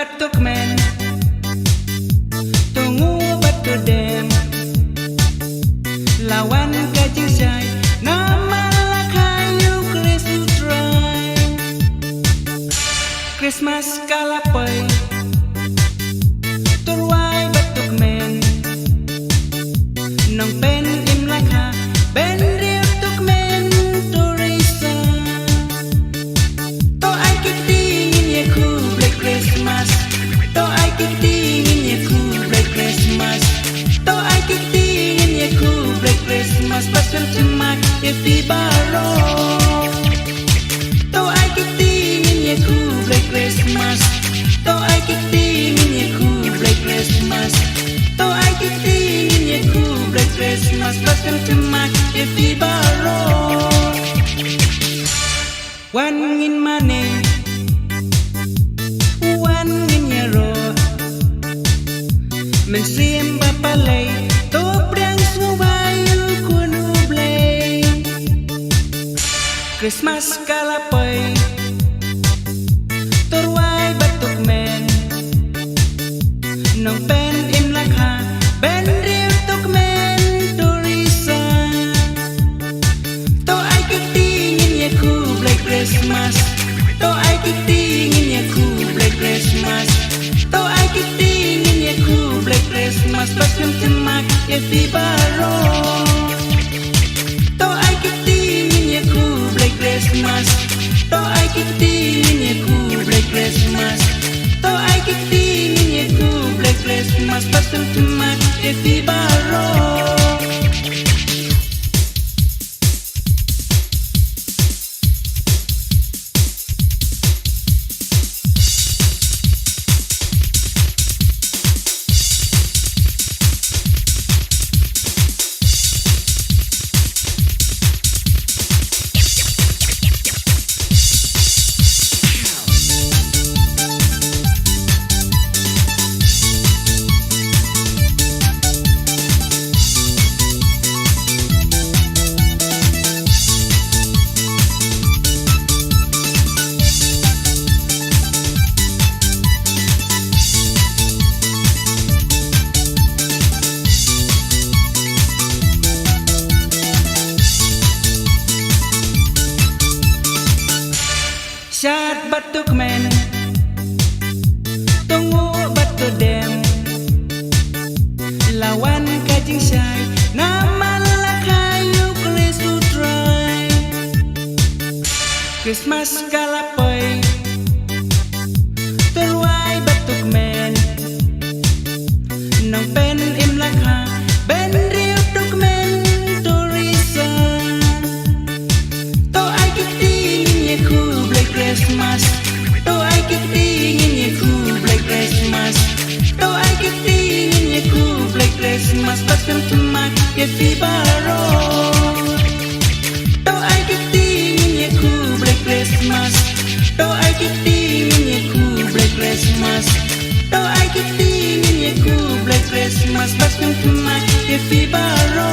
batuk men tunggu batu dem lawan kajing syai nama kayu kresu try Christmas kalapai turwai batuk men nong pen im lakha ben riu tuk men turisa to ai kiting ye khublei Christmas to ai kiting ye khublei Christmas to ai kiting ye khublei Christmas pasal cemak ye fibaro to ai kiting ye khublei Christmas to ai kiting ye khublei Christmas to ai kiting ye khublei Christmas pasal cemak ye fibaro wan ngin mane wan ngin yero men sim bapalay to priang subayu khublei Christmas kalapay turwai batuk men nong pen im lakha ben riu tuk men turisa to ai kiting ye khublei Christmas to ai kiting ye khublei Christmas to ai kiting ye khublei Christmas pasal cemak ye fibaro to ai kiting ye khublei Christmas to ai kiting ye khublei Christmas to ai kiting ye khublei Christmas pasal cemak ye fibaro Syat batuk men tunggu batu dem lawan kajing syai nama kayu kresu try Christmas kalapai turwai batuk men nong pen im lakha ben riu tuk men turisa to ai kiting ye khublei Christmas to ai kiting ye khublei Christmas to ai kiting ye khublei Christmas pasal cemak ye fibaro to ai kiting ye khublei Christmas to ai kiting ye khublei Christmas to ai kiting ye khublei Christmas pasal cemak ye fibaro